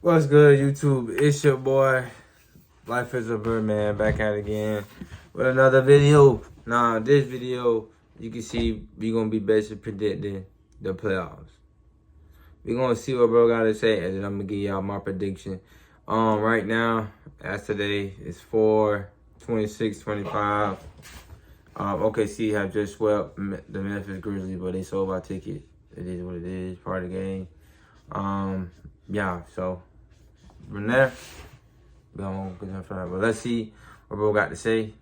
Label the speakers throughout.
Speaker 1: What's good, YouTube? It's your boy, Life is a Bird Man, back at it again with another video. Now, this video, you can see we gonna be basically predicting the playoffs. We gonna see what bro got to say, and then I'm gonna give y'all my prediction. Right now, as today, it's 4/26/25. OKC have just swept the Memphis Grizzlies, but they sold our ticket. It is what it is, part of the game. Yeah, so from there, we gonna get in front of it. But let's see what bro got to say.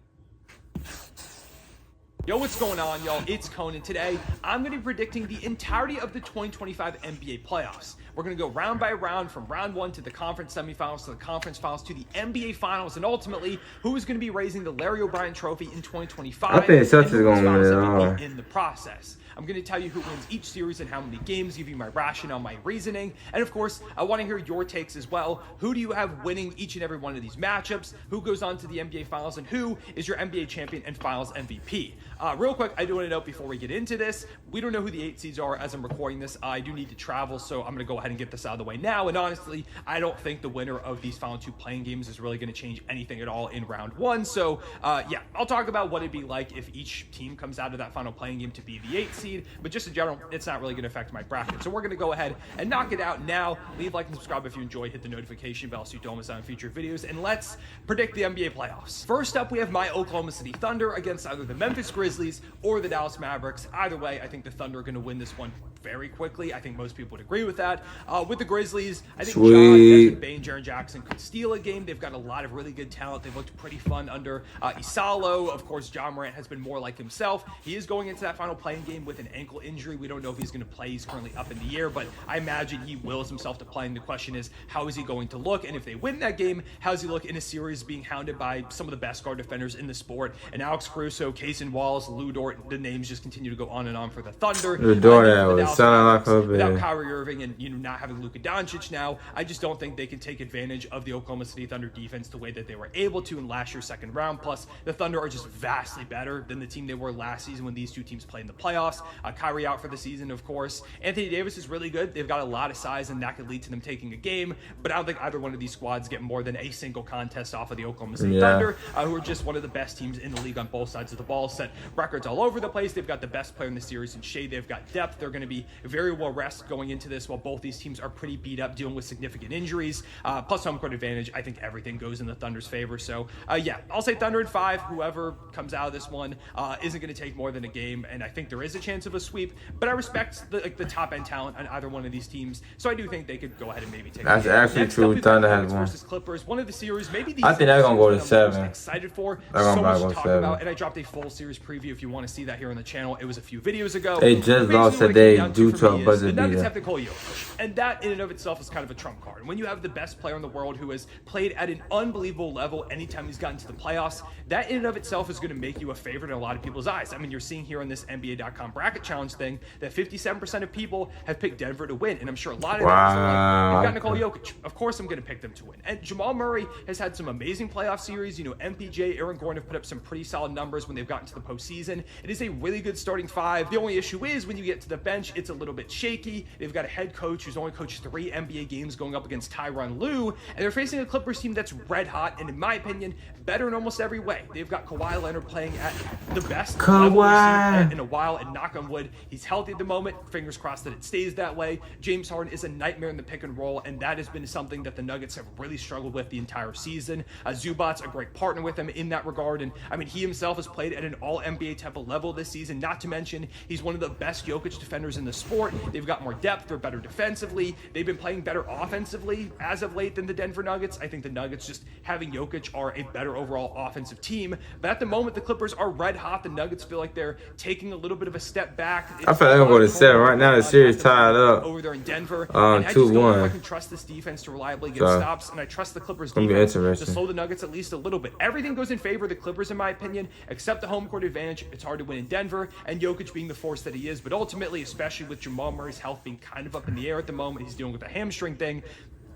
Speaker 2: Yo, what's going on, y'all? It's Conan. Today, I'm going to be predicting the entirety of the 2025 NBA playoffs. We're going to go round by round from round one to the conference semifinals to the conference finals to the NBA finals, and ultimately, who is going to be raising the Larry O'Brien Trophy in 2025?
Speaker 1: I think Celtics are going to win it all.
Speaker 2: In the process. I'm going to tell you who wins each series and how many games, give you my rationale, my reasoning, and of course, I want to hear your takes as well. Who do you have winning each and every one of these matchups? Who goes on to the NBA Finals, and who is your NBA champion and Finals MVP? Real quick, I do want to note before we get into this, we don't know who the 8 seeds are as I'm recording this. I do need to travel, so I'm going to go ahead and get this out of the way now. And honestly, I don't think the winner of these final 2 playing games is really going to change anything at all in round 1. So, yeah, I'll talk about what it'd be like if each team comes out of that final playing game to be the 8 seed. But just in general, it's not really going to affect my bracket. So we're going to go ahead and knock it out now. Leave a like and subscribe if you enjoyed. Hit the notification bell so you don't miss out on future videos. And let's predict the NBA playoffs. First up, we have my Oklahoma City Thunder against either the Memphis Grizzlies or the Dallas Mavericks. Either way, I think the Thunder are going to win this one very quickly. I think most people would agree with that. With the Grizzlies, I think John, Desmond Bane, Jaren Jackson could steal a game. They've got a lot of really good talent. They've looked pretty fun under Isalo. Of course, John Morant has been more like himself. He is going into that final playing game with an ankle injury. We don't know if he's going to play. He's currently up in the air, but I imagine he wills himself to playing. The question is, how is he going to look? And if they win that game, how does he look in a series being hounded by some of the best guard defenders in the sport? And Alex Caruso, Cason Wallace, Lou Dort, the names just continue to go on and on for the Thunder.
Speaker 1: Lou Dort was sounding like a
Speaker 2: without Kyrie Irving and not having Luka Doncic now, I just don't think they can take advantage of the Oklahoma City Thunder defense the way that they were able to in last year's second round. Plus, the Thunder are just vastly better than the team they were last season when these two teams played in the playoffs. Kyrie out for the season, of course. Anthony Davis is really good. They've got a lot of size, and that could lead to them taking a game. But I don't think either one of these squads get more than a single contest off of the Oklahoma City Thunder, who are just one of the best teams in the league on both sides of the ball. Set records all over the place. They've got the best player in the series in Shea. They've got depth. They're going to be very well rested going into this, while both these teams are pretty beat up, dealing with significant injuries. Plus home court advantage, I think everything goes in the Thunder's favor. So, yeah, I'll say Thunder in 5. Whoever comes out of this one isn't going to take more than a game, and I think there is a chance of a sweep. But I respect the top-end talent on either one of these teams, so I do think they could go ahead and maybe take.
Speaker 1: That's actually true. Thunder has one.
Speaker 2: Versus Clippers, one of the series, maybe the
Speaker 1: I think they're gonna go to 7.
Speaker 2: Excited for
Speaker 1: so
Speaker 2: much to talk about, and I dropped a full series preview if you want to see that here on the channel. It was a few videos ago.
Speaker 1: They just lost today due to a buzzer beater.
Speaker 2: The Nuggets have Nikola Jokic, and that in and of itself is kind of a trump card. When you have the best player in the world who has played at an unbelievable level anytime he's gotten to the playoffs, that in and of itself is going to make you a favorite in a lot of people's eyes. I mean, you're seeing here on this NBA.com bracket challenge thing that 57% of people have picked Denver to win, and I'm sure a lot of them are like, I've got Nikola Jokic. Of course I'm going to pick them to win. And Jamal Murray has had some amazing playoff series. MPJ, Aaron Gordon have put up some pretty solid numbers when they've gotten to the postseason. It is a really good starting 5. The only issue is when you get to the bench, it's a little bit shaky. They've got a head coach who's only coached 3 NBA games going up against Tyronn Lue, and they're facing a Clippers team that's red hot and, in my opinion, better in almost every way. They've got Kawhi Leonard playing at the best level we've seen in a while, and knock on wood, he's healthy at the moment. Fingers crossed that it stays that way. James Harden is a nightmare in the pick and roll, and that has been something that the Nuggets have really struggled with the entire season. Zubac's a great partner with him in that regard, and I mean, he himself has played at an all-NBA type of level this season, not to mention he's one of the best Jokic defenders in the sport. They've got more depth. They're better defensively. They've been playing better offensively as of late than the Denver Nuggets. I think the Nuggets, just having Jokic, are a better overall offensive team. But at the moment, the Clippers are red hot. The Nuggets feel like they're taking a little bit of a step back.
Speaker 1: I feel like I'm going to 7 right now. The series tied up
Speaker 2: over there in Denver.
Speaker 1: 2-1.
Speaker 2: I can trust this defense to reliably get stops, and I trust the Clippers defense to slow the Nuggets at least a little bit. Everything goes in favor of the Clippers, in my opinion, except the home court advantage. It's hard to win in Denver, and Jokic being the force that he is. But ultimately, especially with Jamal Murray's health being kind of up in the air at the moment, he's dealing with a hamstring thing.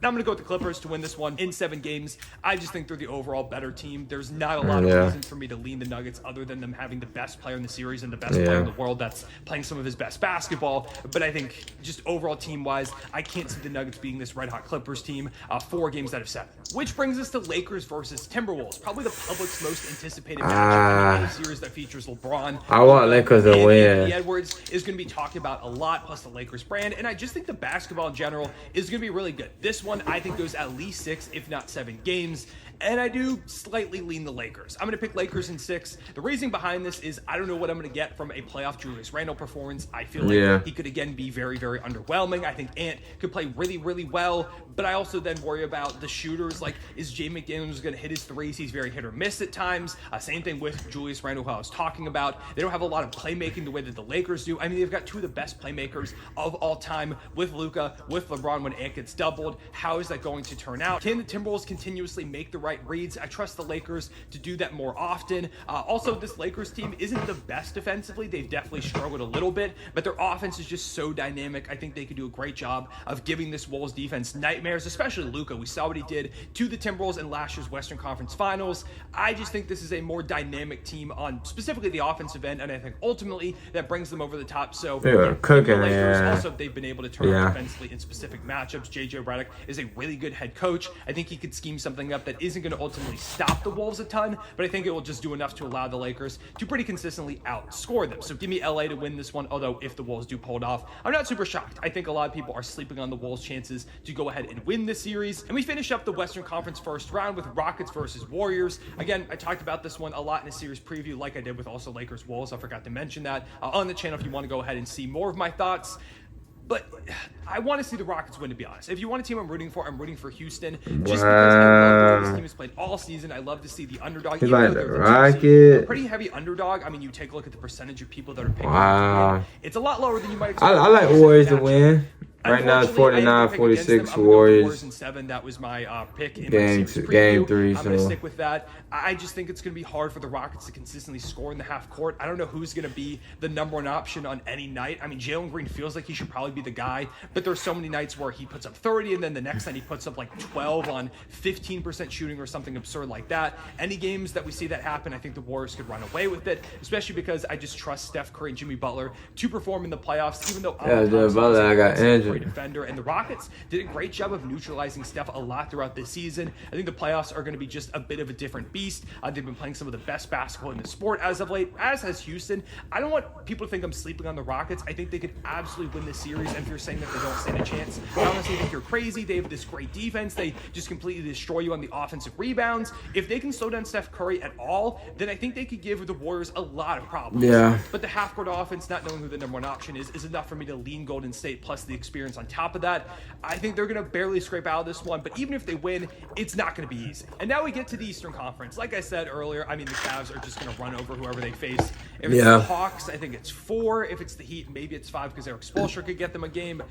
Speaker 2: Now I'm going to go with the Clippers to win this one in 7 games. I just think they're the overall better team. There's not a lot of reasons for me to lean the Nuggets other than them having the best player in the series and the best player in the world that's playing some of his best basketball. But I think just overall team-wise, I can't see the Nuggets beating this red-hot Clippers team 4 games out of 7. Which brings us to Lakers versus Timberwolves, probably the public's most anticipated matchup in any series that features LeBron.
Speaker 1: I want Lakers to win.
Speaker 2: Anthony Edwards is going to be talked about a lot, plus the Lakers brand, and I just think the basketball in general is going to be really good. This one, I think, goes at least 6, if not 7 games. And I do slightly lean the Lakers. I'm going to pick Lakers in 6. The reasoning behind this is I don't know what I'm going to get from a playoff Julius Randle performance. I feel like he could, again, be very, very underwhelming. I think Ant could play really, really well. But I also then worry about the shooters. Like, is Jay McDaniels going to hit his threes? He's very hit or miss at times. Same thing with Julius Randle, who I was talking about. They don't have a lot of playmaking the way that the Lakers do. I mean, they've got 2 of the best playmakers of all time with Luka, with LeBron when Ant gets doubled. How is that going to turn out? Can the Timberwolves continuously make the right reads? I trust the Lakers to do that more often. Also, this Lakers team isn't the best defensively. They've definitely struggled a little bit, but their offense is just so dynamic. I think they could do a great job of giving this Wolves defense nightmares, especially Luka. We saw what he did to the Timberwolves in last year's Western Conference Finals. I just think this is a more dynamic team on specifically the offensive end, and I think ultimately that brings them over the top. So
Speaker 1: cooking,
Speaker 2: the Lakers also, they've been able to turn out defensively in specific matchups. JJ Redick is a really good head coach. I think he could scheme something up that isn't going to ultimately stop the Wolves a ton, but I think it will just do enough to allow the Lakers to pretty consistently outscore them. So give me LA to win this one, although if the Wolves do pull it off, I'm not super shocked. I think a lot of people are sleeping on the Wolves' chances to go ahead and win this series. And we finish up the Western Conference first round with Rockets versus Warriors. Again, I talked about this one a lot in a series preview, like I did with also Lakers Wolves. I forgot to mention that on the channel if you want to go ahead and see more of my thoughts. But I want to see the Rockets win, to be honest. If you want a team I'm rooting for Houston. Just because I love the way this team has played all season. I love to see the underdog.
Speaker 1: He's like the Rockets.
Speaker 2: Pretty heavy underdog. I mean, you take a look at the percentage of people that are picking to win. It's a lot lower than you might expect.
Speaker 1: I like Warriors to win. Right now it's 49-46 Warriors.
Speaker 2: In 7. That was my pick in
Speaker 1: game 3.
Speaker 2: I'm going to stick with that. I just think it's going to be hard for the Rockets to consistently score in the half court. I don't know who's going to be the number 1 option on any night. I mean, Jalen Green feels like he should probably be the guy, but there's so many nights where he puts up 30 and then the next night he puts up like 12 on 15% shooting or something absurd like that. Any games that we see that happen, I think the Warriors could run away with it, especially because I just trust Steph Curry and Jimmy Butler to perform in the playoffs, even though
Speaker 1: Butler, I got injured.
Speaker 2: Defender, and the Rockets did a great job of neutralizing Steph a lot throughout this season. I think the playoffs are going to be just a bit of a different beast. They've been playing some of the best basketball in the sport as of late, as has Houston. I don't want people to think I'm sleeping on the Rockets. I think they could absolutely win this series, and if you're saying that they don't stand a chance, I honestly think you're crazy. They have this great defense. They just completely destroy you on the offensive rebounds. If they can slow down Steph Curry at all, then I think they could give the Warriors a lot of problems. But the half-court offense, not knowing who the number 1 option is enough for me to lean Golden State, plus the experience on top of that. I think they're going to barely scrape out of this one, but even if they win, it's not going to be easy. And now we get to the Eastern Conference. Like I said earlier, I mean, the Cavs are just going to run over whoever they face. If it's the Hawks, I think it's 4. If it's the Heat, maybe it's 5 because Eric Spoelstra could get them a game.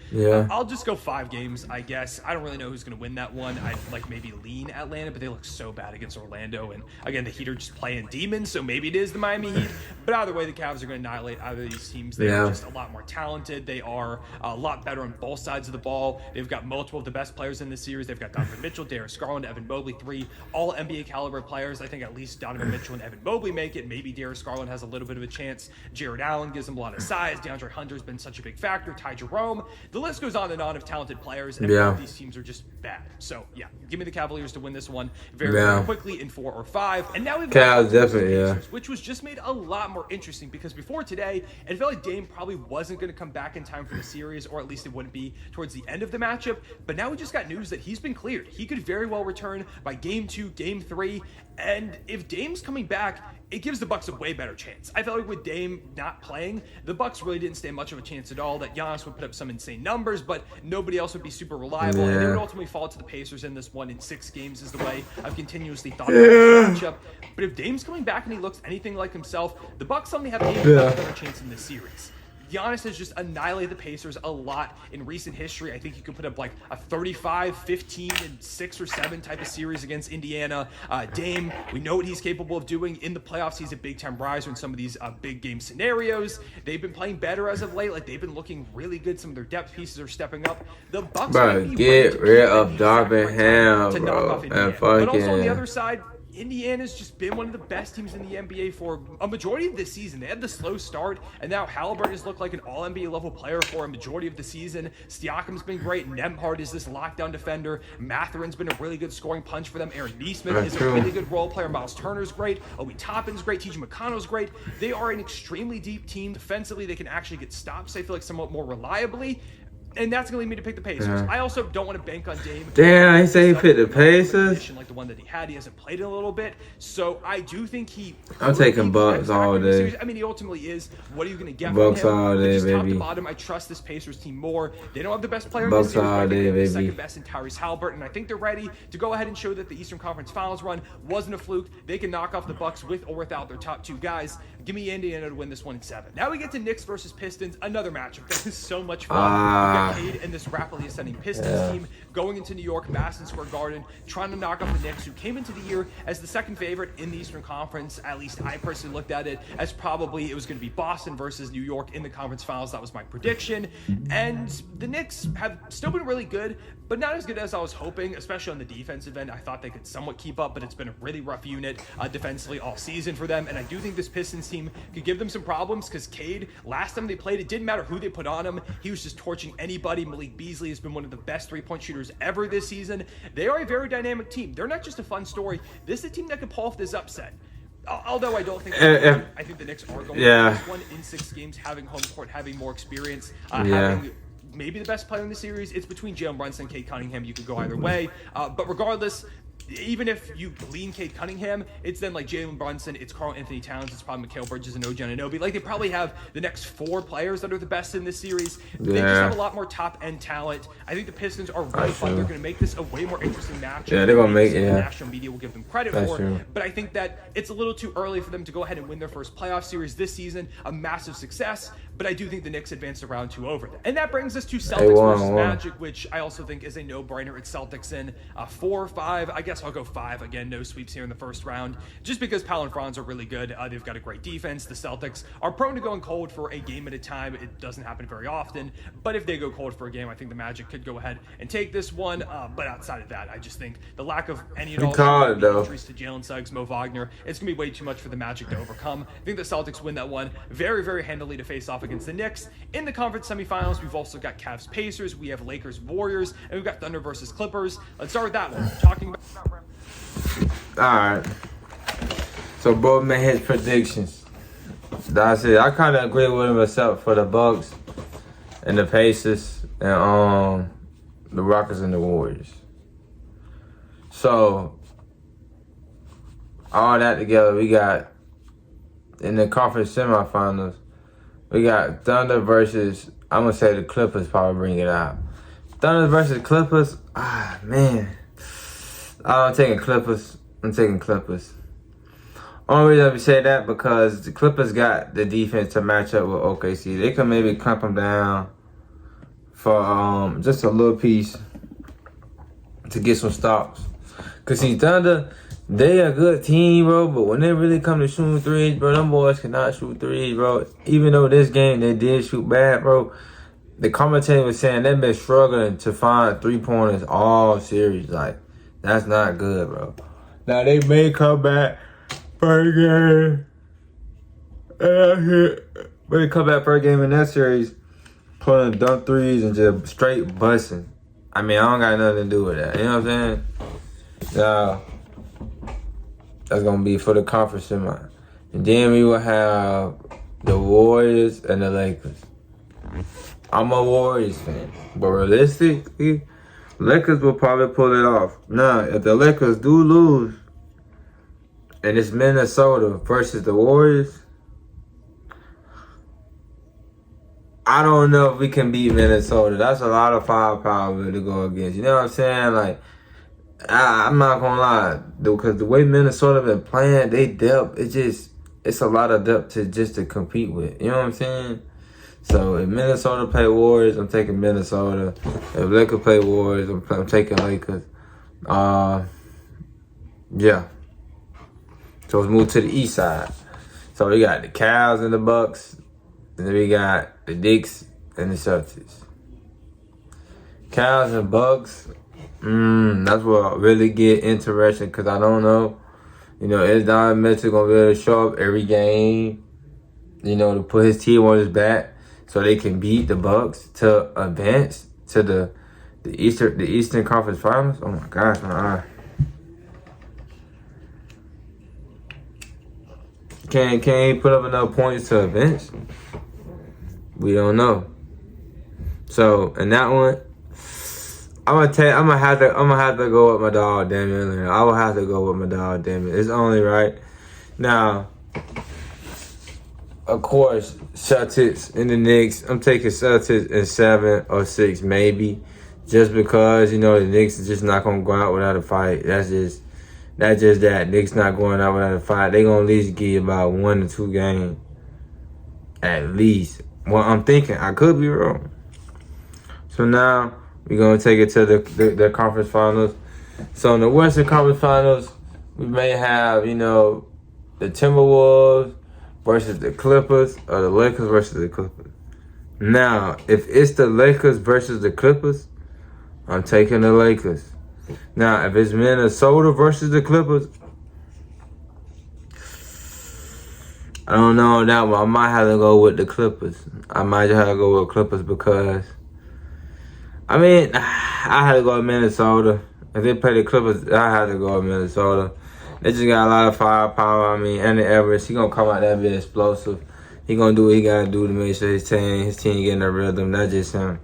Speaker 2: I'll just go 5 games, I guess. I don't really know who's going to win that one. I'd like maybe lean Atlanta, but they look so bad against Orlando. And again, the Heat are just playing demons, so maybe it is the Miami Heat. But either way, the Cavs are going to annihilate either of these teams. They are just a lot more talented. They are a lot better on both sides of the ball. They've got multiple of the best players in this series. They've got Donovan Mitchell, Darius Garland, Evan Mobley, 3 all NBA caliber players. I think at least Donovan Mitchell and Evan Mobley make it. Maybe Darius Garland has a little bit of a chance. Jared Allen gives him a lot of size. DeAndre Hunter's been such a big factor. Ty Jerome. The list goes on and on of talented players, and both these teams are just bad. So yeah, give me the Cavaliers to win this one very quickly in 4 or 5. And now we've got
Speaker 1: Cavs,
Speaker 2: which was just made a lot more interesting because before today, it felt like Dame probably wasn't going to come back in time for the series, or at least it wouldn't be towards the end of the matchup. But now we just got news that he's been cleared. He could very well return by game 2, game 3. And if Dame's coming back, it gives the Bucks a way better chance. I felt like with Dame not playing, the Bucks really didn't stand much of a chance at all. That Giannis would put up some insane numbers, but nobody else would be super reliable. And they would ultimately fall to the Pacers in this one in 6 games is the way I've continuously thought about this matchup. But if Dame's coming back and he looks anything like himself, the Bucks suddenly have a better chance in this series. Giannis has just annihilated the Pacers a lot in recent history. I think he could put up like a 35, 15, and 6 or 7 type of series against Indiana. Dame, we know what he's capable of doing in the playoffs. He's a big-time riser in some of these big game scenarios. They've been playing better as of late. Like, they've been looking really good. Some of their depth pieces are stepping up. The Bucks
Speaker 1: Bro, get rid of Darvin Ham, bro. And
Speaker 2: but also on the other side, Indiana's just been one of the best teams in the NBA for a majority of this season. They had the slow start, and now Halliburton has looked like an all-NBA level player for a majority of the season. Siakam's been great. Nembhard is this lockdown defender. Matherin's been a really good scoring punch for them. Aaron Nesmith is a really good role player. Miles Turner's great. Obi Toppin's great. TJ McConnell's great. They are an extremely deep team. Defensively, they can actually get stops, I feel like, somewhat more reliably. And that's going to lead me to pick the Pacers.
Speaker 1: Yeah.
Speaker 2: I also don't want to bank on Dame.
Speaker 1: Damn, he said he picked the Pacers.
Speaker 2: Like the one that he had. He hasn't played in a little bit. So I do think
Speaker 1: I'm taking Bucks all day.
Speaker 2: I mean, he ultimately is. What are you going to get
Speaker 1: Bucks
Speaker 2: from him?
Speaker 1: all day,
Speaker 2: Just top
Speaker 1: baby.
Speaker 2: to bottom, I trust this Pacers team more. They don't have the best player
Speaker 1: Bucks
Speaker 2: in the series,
Speaker 1: all
Speaker 2: but I think
Speaker 1: day,
Speaker 2: they have the
Speaker 1: baby.
Speaker 2: second best in Tyrese Halliburton. I think they're ready to go ahead and show that the Eastern Conference Finals run wasn't a fluke. They can knock off the Bucks with or without their top 2 guys. Give me Indiana to win this one in 7. Now we get to Knicks versus Pistons, another matchup that is so much fun. We got Cade and this rapidly ascending Pistons team going into New York, Madison Square Garden, trying to knock off the Knicks, who came into the year as the second favorite in the Eastern Conference. At least I personally looked at it as probably it was going to be Boston versus New York in the conference finals. That was my prediction. And the Knicks have still been really good, but not as good as I was hoping, especially on the defensive end. I thought they could somewhat keep up, but it's been a really rough unit defensively all season for them. And I do think this Pistons team could give them some problems because Cade, last time they played, it didn't matter who they put on him. He was just torching anybody. Malik Beasley has been one of the best three-point shooters ever this season. They are a very dynamic team. They're not just a fun story. This is a team that could pull off this upset. Although I don't think I think the Knicks are going to win this one in 6 games, having home court, having more experience, having maybe the best player in the series. It's between Jalen Brunson and Cade Cunningham. You could go either way. But regardless, even if you lean Cade Cunningham, it's then like Jalen Brunson, it's Karl Anthony Towns, it's probably Mikal Bridges and OG Anunoby. Like, they probably have the next 4 players that are the best in this series. They just have a lot more top-end talent. I think the Pistons are really fun. They're going to make this a way more interesting matchup.
Speaker 1: Yeah, they're going to make it,
Speaker 2: The national media will give them credit for.
Speaker 1: True.
Speaker 2: But I think that it's a little too early for them to go ahead and win their first playoff series this season. A massive success. But I do think the Knicks advanced to round 2 over them. And that brings us to Celtics versus Magic, which I also think is a no-brainer. It's Celtics in 4 or 5. I guess I'll go 5 again. No sweeps here in the first round, just because Powell and Franz are really good. They've got a great defense. The Celtics are prone to going cold for a game at a time. It doesn't happen very often, but if they go cold for a game, I think the Magic could go ahead and take this one. But outside of that, I just think the lack of any and all injuries to Jalen Suggs, Mo Wagner, it's going to be way too much for the Magic to overcome. I think the Celtics win that one very, very handily to face off against the Knicks. In the conference semifinals, we've also got Cavs Pacers, we have Lakers Warriors, and we've got Thunder versus Clippers. Let's start with that one. Talking about
Speaker 1: Alright. So both made his predictions. That's it. I kinda agree with him except for the Bucks and the Pacers and the Rockets and the Warriors. So all that together, we got in the conference semifinals, we got Thunder versus, I'm gonna say the Clippers probably bring it out. Thunder versus Clippers, man. I'm taking Clippers. Only reason I say that because the Clippers got the defense to match up with OKC. They can maybe clamp them down for just a little piece to get some stops. Cause see, Thunder, they a good team, bro. But when they really come to shooting threes, bro, them boys cannot shoot threes, bro. Even though this game they did shoot bad, bro. The commentator was saying they've been struggling to find 3-pointers all series. Like, that's not good, bro. Now, they may come back per game. But they come back per game in that series, pulling dump threes and just straight busting. I mean, I don't got nothing to do with that. You know what I'm saying? Now, that's going to be for the conference semi. And then we will have the Warriors and the Lakers. I'm a Warriors fan. But realistically, Lakers will probably pull it off. Now, if the Lakers do lose, and it's Minnesota versus the Warriors, I don't know if we can beat Minnesota. That's a lot of firepower to go against. You know what I'm saying? Like, I'm not gonna lie, because the way Minnesota been playing, they depth, it's a lot of depth to compete with. You know what I'm saying? So if Minnesota play Warriors, I'm taking Minnesota. If Lakers play Warriors, I'm taking Lakers. Yeah. So let's move to the east side. So we got the Cavs and the Bucks. And then we got the Knicks and the Celtics. Cavs and Bucks. That's what really get interesting because I don't know. You know, is Donovan Mitchell going to be able to show up every game, you know, to put his team on his back so they can beat the Bucks to advance to the Eastern Conference Finals? Oh, my gosh, my eye. Can he put up enough points to advance? We don't know. So, in that one, I'm gonna have to go with my dog Damian Lillard. I will have to go with my dog Damian. It's only right. Now, of course, Celtics and the Knicks. I'm taking Celtics in 7 or 6 maybe, just because you know the Knicks is just not gonna go out without a fight. That's just that. Knicks not going out without a fight. They gonna at least give you about 1 or 2 games, at least. Well, I'm thinking. I could be wrong. So now we're going to take it to the conference finals. So in the Western Conference Finals, we may have, you know, the Timberwolves versus the Clippers or the Lakers versus the Clippers. Now, if it's the Lakers versus the Clippers, I'm taking the Lakers. Now, if it's Minnesota versus the Clippers, I don't know on that one. I might have to go with the Clippers. I might have to go with Clippers because, I mean, I had to go with Minnesota. If they play the Clippers, I had to go with Minnesota. They just got a lot of firepower. I mean, Anthony Edwards, he gonna come out there and be explosive. He gonna do what he gotta do to make sure his team getting a rhythm. That's just him,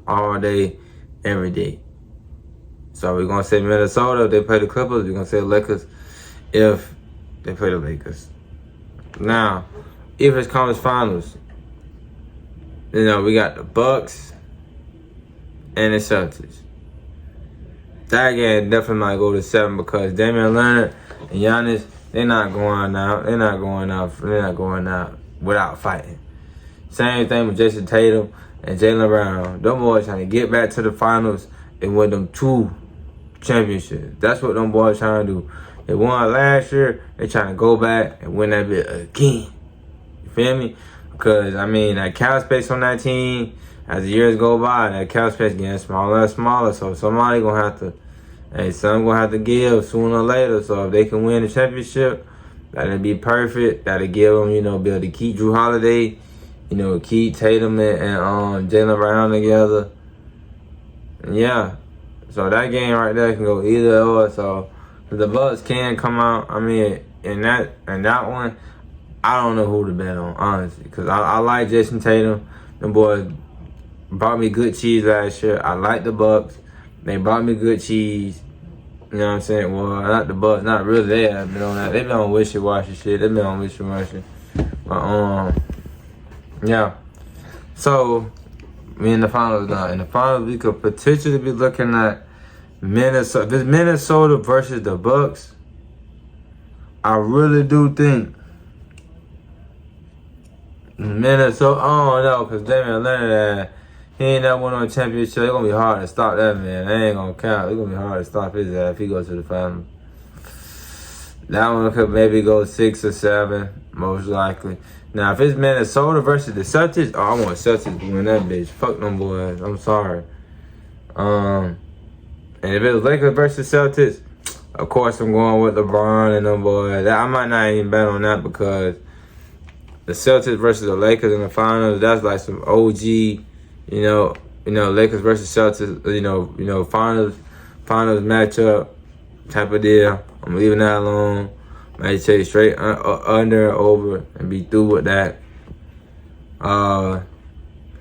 Speaker 1: all day, every day. So we're gonna say Minnesota if they play the Clippers. We're gonna say Lakers if they play the Lakers. Now, if it's conference finals, you know, we got the Bucks and the Celtics. That game definitely might go to 7 because Damian Lillard and Giannis, they're not going out. They're not going out without fighting. Same thing with Jason Tatum and Jaylen Brown. Them boys trying to get back to the finals and win them 2 championships. That's what them boys trying to do. They won last year. They trying to go back and win that bit again. You feel me? Because, I mean, that cap space on that team, as the years go by, that cap space getting smaller and smaller. So somebody going to have to, some going to have to give sooner or later. So if they can win the championship, that'll be perfect. That'll give them, you know, be able to keep Drew Holiday, you know, keep Tatum and Jaylen Brown together. And yeah. So that game right there can go either or. So the Bucks can come out. I mean, in that one, I don't know who to bet on, honestly. Because I like Jason Tatum. Them boys brought me good cheese last year. I like the Bucks. They brought me good cheese. You know what I'm saying? Well, not the Bucks. Not really. They have been on that. They've been on wishy-washy shit. They've been on wishy-washy. But, yeah. So, we in the finals now. In the finals, we could potentially be looking at Minnesota. If it's Minnesota versus the Bucks, I really do think Minnesota. I don't know, because Damian Lillard, he ain't never won on a championship. It's going to be hard to stop that man. They ain't going to count. It's going to be hard to stop his ass if he goes to the finals. That one could maybe go 6 or 7, most likely. Now, if it's Minnesota versus the Celtics, I want Celtics to win that bitch. Fuck them boys. I'm sorry. And if it was Lakers versus Celtics, of course I'm going with LeBron and them boys. I might not even bet on that because the Celtics versus the Lakers in the finals, that's like some OG, you know, Lakers versus Celtics, you know, finals matchup type of deal. I'm leaving that alone. Might take straight under and over and be through with that.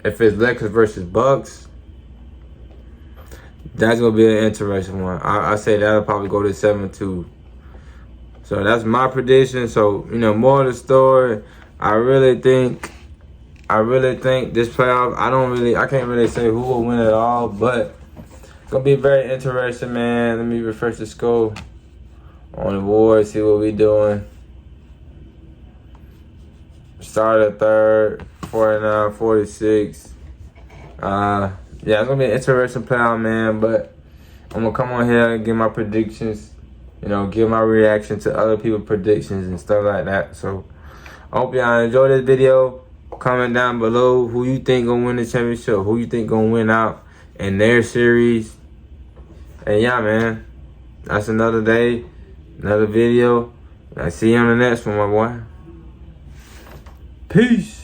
Speaker 1: If it's Lakers versus Bucks, that's going to be an interesting one. I say that'll probably go to 7-2. So that's my prediction. So, you know, more of the story, I really think this playoff, I can't really say who will win it all, but it's going to be very interesting, man. Let me refresh the score on the board, see what we doing. Start at third, 49, 46. Yeah, it's gonna be an interesting playoff, man. But I'm gonna come on here and give my predictions. You know, give my reaction to other people's predictions and stuff like that. So I hope y'all enjoy this video. Comment down below who you think gonna win the championship, who you think gonna win out in their series. And yeah, man, that's another day, another video. I see you on the next one, my boy. Peace.